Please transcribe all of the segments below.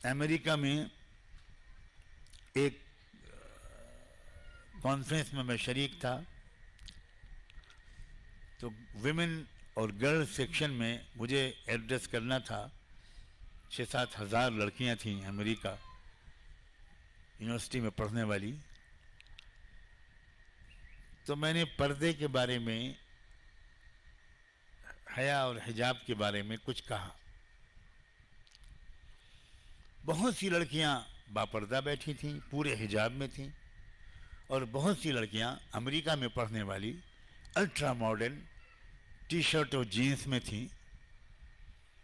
امریکہ میں ایک کانفرنس میں شریک تھا، تو ویمن اور گرل سیکشن میں مجھے ایڈریس کرنا تھا. 6-7 ہزار لڑکیاں تھیں امریکہ یونیورسٹی میں پڑھنے والی. تو میں نے پردے کے بارے میں، حیا اور حجاب کے بارے میں کچھ کہا. بہت سی لڑکیاں باپردہ بیٹھی تھیں، پورے حجاب میں تھیں، اور بہت سی لڑکیاں امریکہ میں پڑھنے والی الٹرا ماڈرن ٹی شرٹ اور جینس میں تھیں،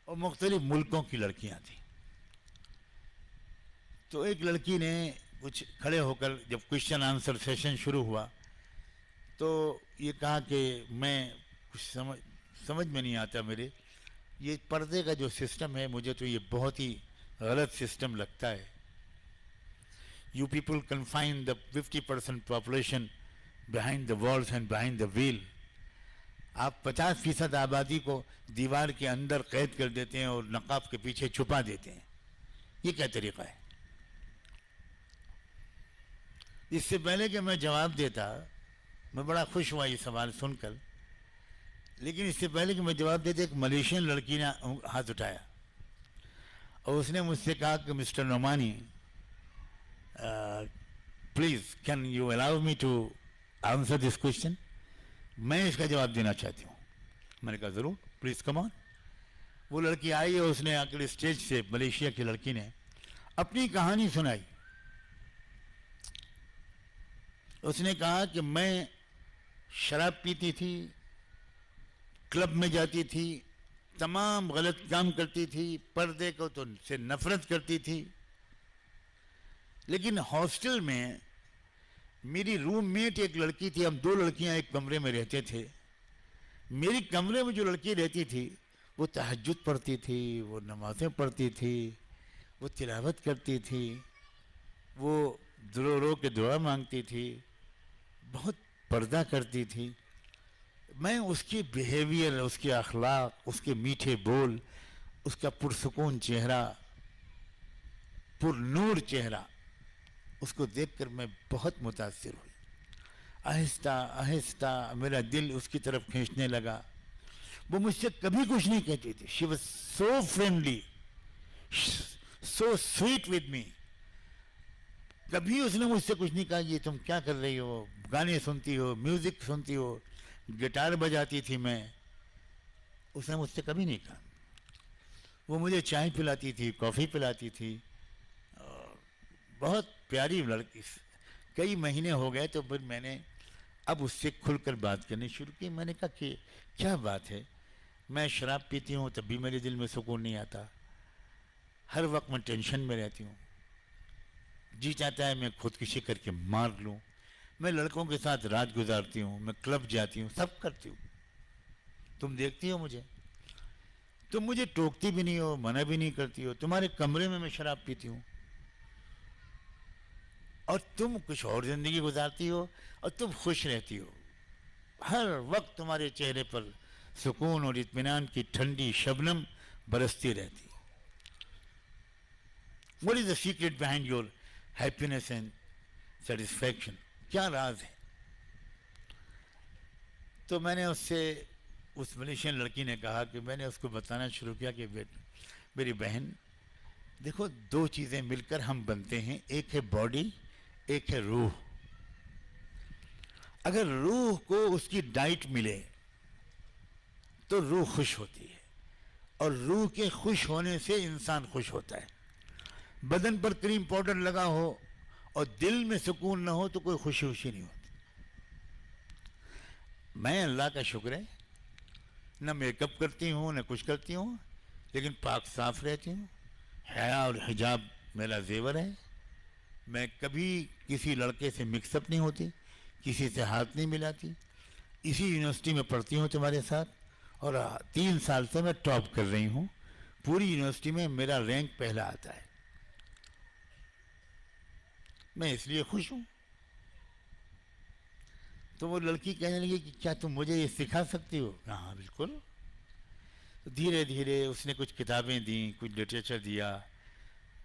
اور مختلف ملکوں کی لڑکیاں تھیں. تو ایک لڑکی نے کچھ کھڑے ہو کر، جب کوشچن آنسر سیشن شروع ہوا، تو یہ کہا کہ میں کچھ سمجھ میں نہیں آتا میرے، یہ پردے کا جو سسٹم ہے مجھے تو یہ بہت ہی غلط سسٹم لگتا ہے. You people confine the 50% population behind the walls and behind the wheel. آپ 50% آبادی کو دیوار کے اندر قید کر دیتے ہیں اور نقاب کے پیچھے چھپا دیتے ہیں. یہ کیا طریقہ ہے؟ اس سے پہلے کہ میں جواب دیتا، میں بڑا خوش ہوا یہ سوال سن کر، لیکن اس سے پہلے کہ میں جواب دیتا ایک ملیشین لڑکی نے ہاتھ اٹھایا اور اس نے مجھ سے کہا کہ mister Nomani, please can you allow me to answer this question, میں اس کا جواب دینا چاہتی ہوں. میں نے کہا ضرور، پلیز کم آن. وہ لڑکی آئی اور اس نے آ کر اسٹیج سے، ملیشیا کی لڑکی نے اپنی کہانی سنائی. اس نے کہا کہ میں شراب پیتی تھی، کلب میں جاتی تھی، تمام غلط کام کرتی تھی، پردے کو تو سے نفرت کرتی تھی، لیکن ہاسٹل میں میری روم میٹ ایک لڑکی تھی، ہم 2 لڑکیاں ایک کمرے میں رہتے تھے. میری کمرے میں جو لڑکی رہتی تھی وہ تہجد پڑھتی تھی، وہ نمازیں پڑھتی تھی، وہ تلاوت کرتی تھی، وہ رو رو کے دعا مانگتی تھی، بہت پردہ کرتی تھی. میں اس کی بیہیویئر، اس کے اخلاق، اس کے میٹھے بول، اس کا پرسکون چہرہ، پر نور چہرہ، اس کو دیکھ کر میں بہت متاثر ہوئی. آہستہ آہستہ میرا دل اس کی طرف کھینچنے لگا. وہ مجھ سے کبھی کچھ نہیں کہتی تھی. She was so friendly, so sweet with me. کبھی اس نے مجھ سے کچھ نہیں کہا یہ تم کیا کر رہی ہو، گانے سنتی ہو، میوزک سنتی ہو. گٹار بجاتی تھی میں، اس نے مجھ سے کبھی نہیں کہا. وہ مجھے چائے پلاتی تھی، کافی پلاتی تھی. بہت پیاری لڑکی. کئی مہینے ہو گئے تو پھر میں نے اب اس سے کھل کر بات کرنی شروع کی. میں نے کہا کہ کیا بات ہے، میں شراب پیتی ہوں تب بھی میرے دل میں سکون نہیں آتا، ہر وقت میں ٹینشن میں رہتی ہوں، جی چاہتا ہے میں خودکشی کر کے مار لوں. میں لڑکوں کے ساتھ رات گزارتی ہوں، میں کلب جاتی ہوں، سب کرتی ہوں. تم دیکھتی ہو مجھے، تم مجھے ٹوکتی بھی نہیں ہو، منع بھی نہیں کرتی ہو. تمہارے کمرے میں شراب پیتی ہوں اور تم کچھ اور زندگی گزارتی ہو اور تم خوش رہتی ہو. ہر وقت تمہارے چہرے پر سکون اور اطمینان کی ٹھنڈی شبنم برستی رہتی. What is the secret behind your happiness and satisfaction? کیا راز ہے؟ تو میں نے اس سے، اس ملیشین لڑکی نے کہا کہ میں نے اس کو بتانا شروع کیا کہ میری بہن دیکھو، 2 چیزیں مل کر ہم بنتے ہیں، ایک ہے باڈی، ایک ہے روح. اگر روح کو اس کی ڈائٹ ملے تو روح خوش ہوتی ہے، اور روح کے خوش ہونے سے انسان خوش ہوتا ہے. بدن پر کریم پاؤڈر لگا ہو اور دل میں سکون نہ ہو تو کوئی خوشی نہیں ہوتی. میں اللہ کا شکر ہے، نہ میک اپ کرتی ہوں نہ کچھ کرتی ہوں، لیکن پاک صاف رہتی ہوں. حیا اور حجاب میرا زیور ہے. میں کبھی کسی لڑکے سے مکس اپ نہیں ہوتی، کسی سے ہاتھ نہیں ملاتی. اسی یونیورسٹی میں پڑھتی ہوں تمہارے ساتھ، اور 3 سال سے میں ٹاپ کر رہی ہوں. پوری یونیورسٹی میں میرا رینک پہلا آتا ہے. میں اس لیے خوش ہوں. تو وہ لڑکی کہنے لگی کہ کیا تم مجھے یہ سکھا سکتی ہو؟ ہاں بالکل. دھیرے دھیرے اس نے کچھ کتابیں دیں، کچھ لٹریچر دیا،